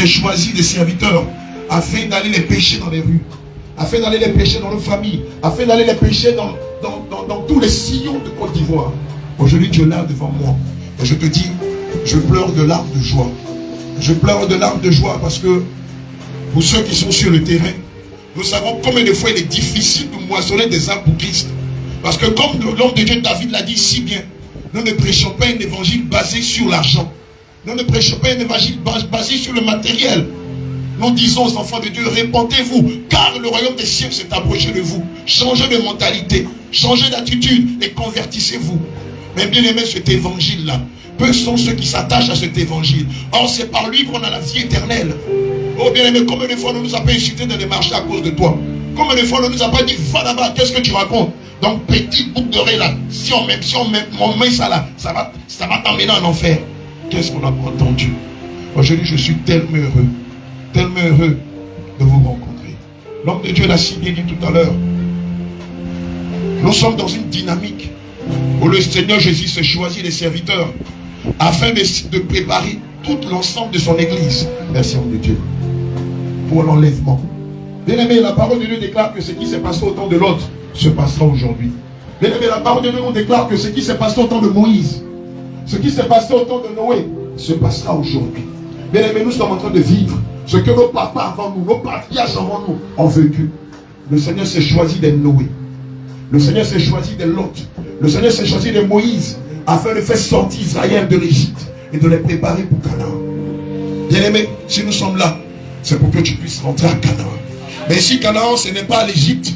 s'est choisi des serviteurs afin d'aller les pêcher dans les rues, afin d'aller les pêcher dans nos familles, afin d'aller les pêcher dans tous les sillons de Côte d'Ivoire. Aujourd'hui, tu es là devant moi. Et je te dis, je pleure de larmes de joie. Je pleure de larmes de joie parce que pour ceux qui sont sur le terrain, nous savons combien de fois il est difficile de moissonner des âmes pour Christ. Parce que comme l'homme de Dieu David l'a dit si bien, nous ne prêchons pas un évangile basé sur l'argent. Nous ne prêchons pas un évangile basé sur le matériel. Nous disons aux enfants de Dieu, répandez-vous, car le royaume des cieux s'est approché de vous. Changez de mentalité, changez d'attitude et convertissez-vous. Mais bien aimé, cet évangile-là, peu sont ceux qui s'attachent à cet évangile. Or, c'est par lui qu'on a la vie éternelle. Oh bien aimé, combien de fois on nous a pas insulté dans les marchés à cause de toi? Combien de fois on nous a pas dit, va là-bas, qu'est-ce que tu racontes? Donc, petite boucle d'oreille là, si on met ça là, ça va t'emmener en enfer. Qu'est-ce qu'on n'a pas entendu? Aujourd'hui, je suis tellement heureux de vous rencontrer. L'homme de Dieu l'a si bien dit tout à l'heure. Nous sommes dans une dynamique où le Seigneur Jésus se choisit des serviteurs afin de préparer tout l'ensemble de son église. Merci, homme de Dieu, pour l'enlèvement. Bien aimé, la parole de Dieu déclare que ce qui s'est passé au temps de l'autre se passera aujourd'hui. Bien aimé, la parole de Dieu nous déclare que ce qui s'est passé au temps de Moïse, ce qui s'est passé au temps de Noé, se passera aujourd'hui. Bien aimé, nous sommes en train de vivre ce que nos papas avant nous, nos patriarches avant nous ont vécu. Le Seigneur s'est choisi de Noé. Le Seigneur s'est choisi de Lot. Le Seigneur s'est choisi de Moïse afin de faire sortir Israël de l'Égypte et de les préparer pour Canaan. Bien aimé, si nous sommes là, c'est pour que tu puisses rentrer à Canaan. Mais ici, Canaan, ce n'est pas l'Égypte.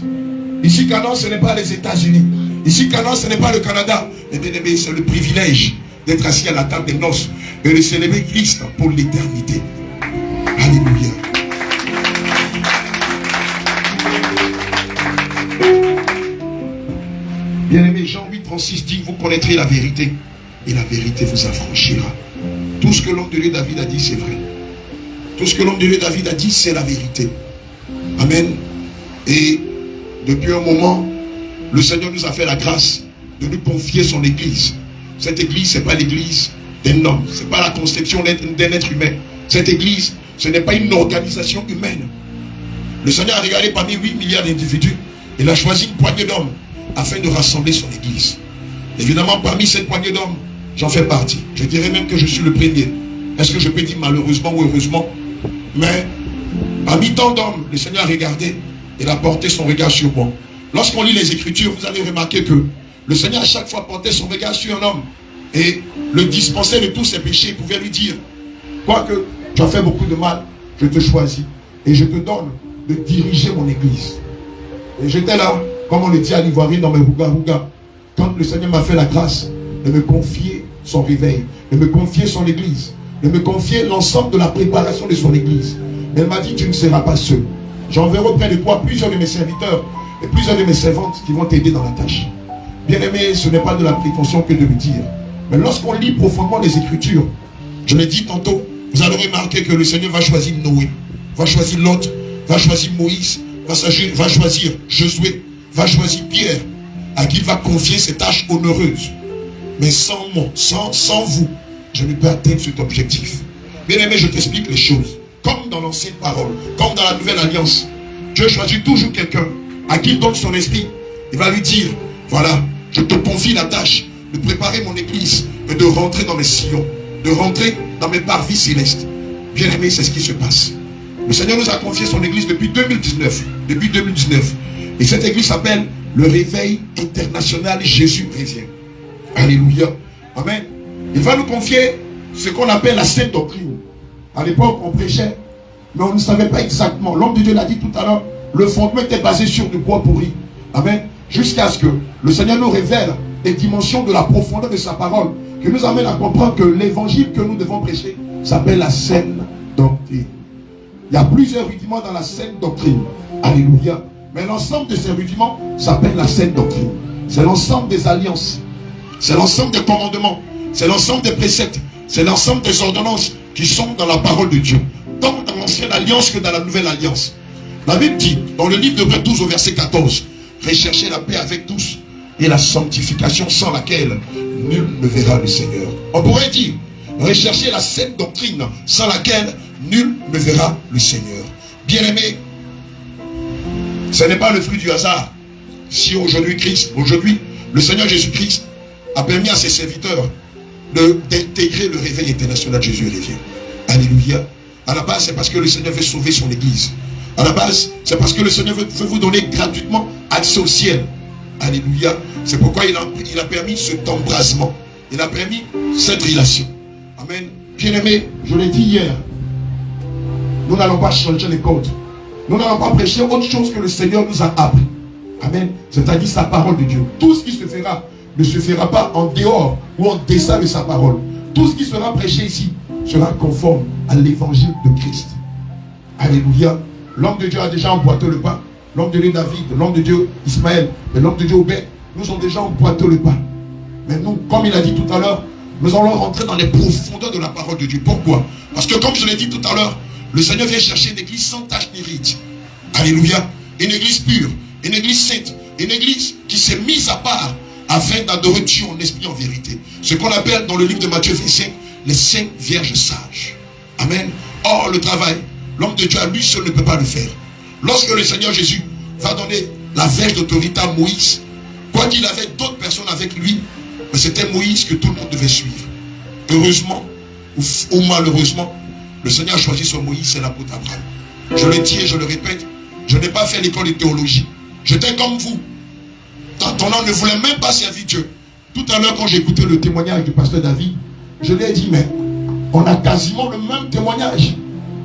Ici, Canaan, ce n'est pas les États-Unis. Ici, Canaan, ce n'est pas le Canada. Mais bien aimé, c'est le privilège d'être assis à la table des noces et de célébrer Christ pour l'éternité. Alléluia. Bien-aimé, Jean 8,36 dit, vous connaîtrez la vérité et la vérité vous affranchira. Tout ce que l'homme de Dieu David a dit, c'est vrai. Tout ce que l'homme de Dieu David a dit, c'est la vérité. Amen. Et depuis un moment, le Seigneur nous a fait la grâce de nous confier son église. Cette église, ce n'est pas l'église d'un homme. Ce n'est pas la conception d'un être humain. Cette église, ce n'est pas une organisation humaine. Le Seigneur a regardé parmi 8 milliards d'individus. Il a choisi une poignée d'hommes afin de rassembler son église. Évidemment, parmi cette poignée d'hommes, j'en fais partie. Je dirais même que je suis le premier. Est-ce que je peux dire malheureusement ou heureusement? Mais parmi tant d'hommes, le Seigneur a regardé. Il a porté son regard sur moi. Lorsqu'on lit les Écritures, vous allez remarquer que le Seigneur à chaque fois portait son regard sur un homme et le dispensait de tous ses péchés. Il pouvait lui dire, quoique tu as fait beaucoup de mal, je te choisis et je te donne de diriger mon église. Et j'étais là, comme on le dit à l'Ivoirien dans mes rouga-rouga, quand le Seigneur m'a fait la grâce de me confier son réveil, de me confier son église, de me confier l'ensemble de la préparation de son église. Elle m'a dit, tu ne seras pas seul. J'enverrai auprès de toi plusieurs de mes serviteurs et plusieurs de mes servantes qui vont t'aider dans la tâche. Bien aimé, ce n'est pas de la prétention que de le dire. Mais lorsqu'on lit profondément les Écritures, je l'ai dit tantôt, vous allez remarquer que le Seigneur va choisir Noé, va choisir Lot, va choisir Moïse, va choisir Josué, va choisir Pierre, à qui il va confier ces tâches honoreuses. Mais sans moi, sans vous, je ne peux atteindre cet objectif. Bien aimé, je t'explique les choses. Comme dans l'ancienne parole, comme dans la nouvelle alliance, Dieu choisit toujours quelqu'un à qui il donne son esprit. Il va lui dire, voilà, je te confie la tâche de préparer mon église et de rentrer dans mes sillons, de rentrer dans mes parvis célestes. Bien aimé, c'est ce qui se passe. Le Seigneur nous a confié son église depuis 2019. Depuis 2019. Et cette église s'appelle le Réveil International Jésus Revient. Alléluia. Amen. Il va nous confier ce qu'on appelle la sainte doctrine. À l'époque, on prêchait, mais on ne savait pas exactement. L'homme de Dieu l'a dit tout à l'heure, le fondement était basé sur du bois pourri. Amen. Jusqu'à ce que le Seigneur nous révèle les dimensions de la profondeur de sa parole, qui nous amène à comprendre que l'évangile que nous devons prêcher s'appelle la saine doctrine. Il y a plusieurs rudiments dans la saine doctrine. Alléluia. Mais l'ensemble de ces rudiments s'appelle la saine doctrine. C'est l'ensemble des alliances. C'est l'ensemble des commandements. C'est l'ensemble des préceptes. C'est l'ensemble des ordonnances qui sont dans la parole de Dieu. Tant dans l'ancienne alliance que dans la nouvelle alliance. La Bible dit, dans le livre d'Hébreux 12 au verset 14, recherchez la paix avec tous et la sanctification sans laquelle nul ne verra le Seigneur. On pourrait dire, recherchez la saine doctrine sans laquelle nul ne verra le Seigneur. Bien-aimé, ce n'est pas le fruit du hasard. Si aujourd'hui le Seigneur Jésus-Christ a permis à ses serviteurs d'intégrer le réveil international Jésus revient. Alléluia. À la base, c'est parce que le Seigneur veut sauver son église. À la base, c'est parce que le Seigneur veut vous donner gratuitement accès au ciel. Alléluia. C'est pourquoi il a permis cet embrasement. Il a permis cette relation. Amen. Bien-aimé, je l'ai dit hier, nous n'allons pas changer les codes. Nous n'allons pas prêcher autre chose que le Seigneur nous a appris. Amen. C'est-à-dire sa parole de Dieu. Tout ce qui se fera ne se fera pas en dehors ou en deçà de sa parole. Tout ce qui sera prêché ici sera conforme à l'évangile de Christ. Alléluia. L'homme de Dieu a déjà emboîté le pas. L'homme de Dieu David, l'homme de Dieu Ismaël et l'homme de Dieu Obed nous ont déjà emboîté le pas. Mais nous, comme il a dit tout à l'heure, nous allons rentrer dans les profondeurs de la parole de Dieu. Pourquoi? Parce que comme je l'ai dit tout à l'heure, le Seigneur vient chercher une église sans tache ni ride. Alléluia. Une église pure, une église sainte, une église qui s'est mise à part afin d'adorer Dieu en esprit, en vérité. Ce qu'on appelle dans le livre de Matthieu 25, les saintes vierges sages. Amen. Or, le travail, l'homme de Dieu à lui seul ne peut pas le faire. Lorsque le Seigneur Jésus va donner la verge d'autorité à Moïse, quoi qu'il avait d'autres personnes avec lui, mais c'était Moïse que tout le monde devait suivre. Heureusement ou malheureusement, le Seigneur a choisi son Moïse, c'est l'apôtre Abraham. Je le dis et je le répète, je n'ai pas fait l'école de théologie. J'étais comme vous. Ton âme ne voulait même pas servir Dieu. Tout à l'heure, quand j'ai écouté le témoignage du pasteur David, je lui ai dit, mais on a quasiment le même témoignage.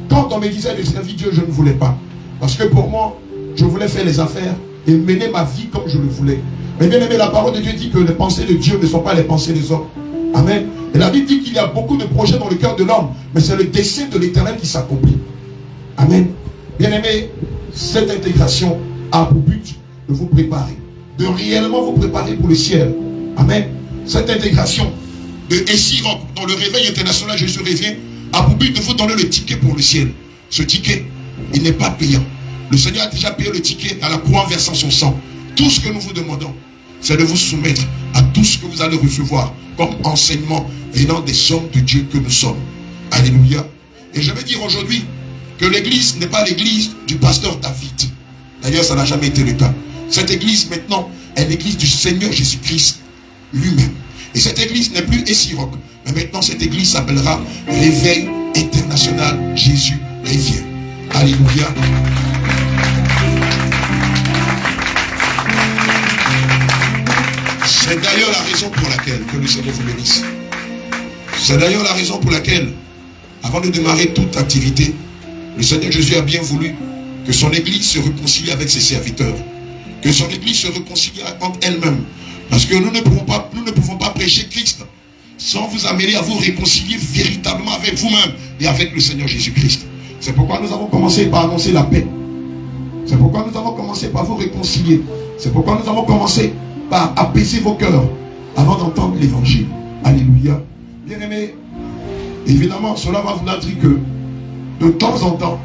Quand on me disait de servir Dieu, je ne voulais pas. Parce que pour moi, je voulais faire les affaires et mener ma vie comme je le voulais. Mais bien aimé, la parole de Dieu dit que les pensées de Dieu ne sont pas les pensées des hommes. Amen. Et la Bible dit qu'il y a beaucoup de projets dans le cœur de l'homme, mais c'est le dessein de l'Éternel qui s'accomplit. Amen. Bien aimé, cette intégration a pour but de vous préparer, de réellement vous préparer pour le ciel. Amen. Cette intégration de Essirop dans le réveil international Jésus revient a pour but de vous donner le ticket pour le ciel. Ce ticket, il n'est pas payant. Le Seigneur a déjà payé le ticket à la croix en versant son sang. Tout ce que nous vous demandons, c'est de vous soumettre à tout ce que vous allez recevoir comme enseignement venant des hommes de Dieu que nous sommes. Alléluia. Et je vais dire aujourd'hui que l'église n'est pas l'église du pasteur David. D'ailleurs, ça n'a jamais été le cas. Cette église maintenant est l'église du Seigneur Jésus-Christ lui-même. Et cette église n'est plus Essirop. Mais maintenant, cette église s'appellera Réveil International Jésus revient. Alléluia. C'est d'ailleurs la raison pour laquelle que le Seigneur vous bénisse. C'est d'ailleurs la raison pour laquelle, avant de démarrer toute activité, le Seigneur Jésus a bien voulu que son église se réconcilie avec ses serviteurs. Que son église se réconcilie entre elle-même. Parce que nous ne pouvons pas prêcher Christ sans vous amener à vous réconcilier véritablement avec vous-même et avec le Seigneur Jésus-Christ. C'est pourquoi nous avons commencé par annoncer la paix. C'est pourquoi nous avons commencé par vous réconcilier. C'est pourquoi nous avons commencé par apaiser vos cœurs avant d'entendre l'évangile. Alléluia. Bien-aimés, évidemment, cela va vouloir dire que de temps en temps,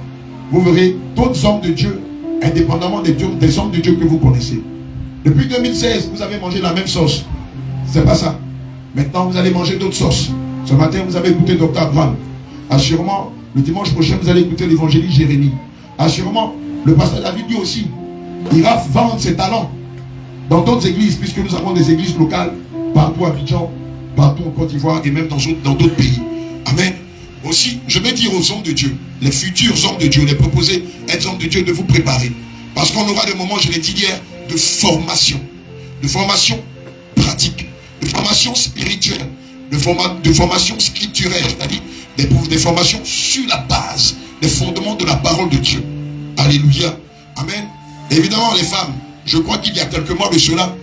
vous verrez d'autres hommes de Dieu, indépendamment des hommes de Dieu que vous connaissez. Depuis 2016, vous avez mangé la même sauce. C'est pas ça. Maintenant, vous allez manger d'autres sauces. Ce matin, vous avez écouté Dr. Abraham. Assurément, le dimanche prochain, vous allez écouter l'évangéliste Jérémie. Assurément, le pasteur David lui aussi ira vendre ses talents dans d'autres églises, puisque nous avons des églises locales partout à Abidjan, partout en Côte d'Ivoire et même dans d'autres pays. Amen. Aussi, je vais dire aux hommes de Dieu, les futurs hommes de Dieu, les proposés être hommes de Dieu, de vous préparer. Parce qu'on aura des moments, je l'ai dit hier, de formation pratique, de formation spirituelle, de formation scripturaire, c'est-à-dire des formations sur la base, des fondements de la parole de Dieu. Alléluia. Amen. Et évidemment, les femmes, je crois qu'il y a quelques mois de cela,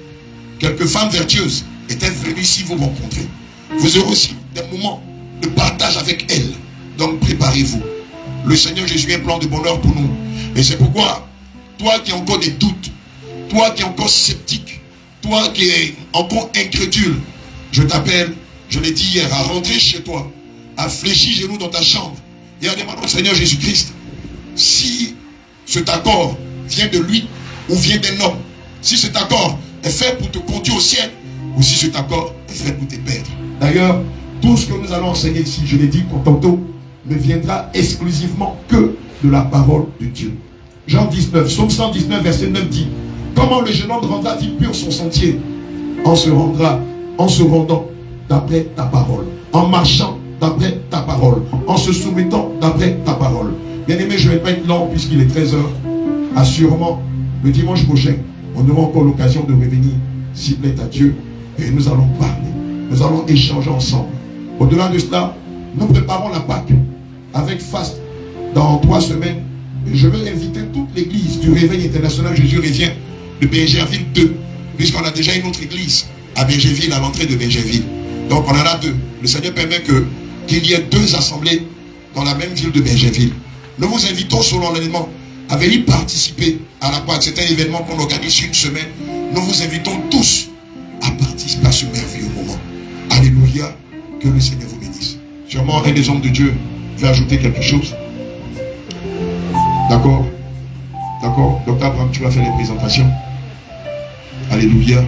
quelques femmes vertueuses étaient venues ici vous rencontrer. Vous aurez aussi des moments de partage avec elles. Donc préparez-vous. Le Seigneur Jésus a un plan de bonheur pour nous. Et c'est pourquoi, toi qui as encore des doutes, toi qui es encore sceptique, toi qui es encore incrédule, je t'appelle, je l'ai dit hier, à rentrer chez toi, à fléchir genoux dans ta chambre et à demander au Seigneur Jésus-Christ si cet accord vient de lui ou vient d'un homme. Si cet accord est fait pour te conduire au ciel ou si cet accord est fait pour te perdre. D'ailleurs, tout ce que nous allons enseigner ici, je l'ai dit tantôt, ne viendra exclusivement que de la parole de Dieu. Jean 19, Psaume 119, verset 9 dit: comment le jeune homme rendra-t-il pur son sentier? En se rendant d'après ta parole, en marchant d'après ta parole, en se soumettant d'après ta parole. Bien aimé, je ne vais pas être lent puisqu'il est 13h. Assurément, le dimanche prochain, on aura encore l'occasion de revenir, s'il plaît à Dieu, et nous allons parler, nous allons échanger ensemble. Au-delà de cela, nous préparons la Pâque avec faste dans 3 semaines. Je veux inviter toute l'église du Réveil International Jésus revient de Bingerville 2, puisqu'on a déjà une autre église à Bingerville, à l'entrée de Bingerville. Donc on en a 2. Le Seigneur permet qu'il y ait 2 assemblées dans la même ville de Bingerville. Nous vous invitons solennellement à venir participer à la Pâque. C'est un événement qu'on organise une semaine. Nous vous invitons tous à participer à ce merveilleux moment. Alléluia. Que le Seigneur vous bénisse. Sûrement un des hommes de Dieu veut ajouter quelque chose. D'accord? D'accord. Docteur Abraham, tu vas faire les présentations. Alléluia.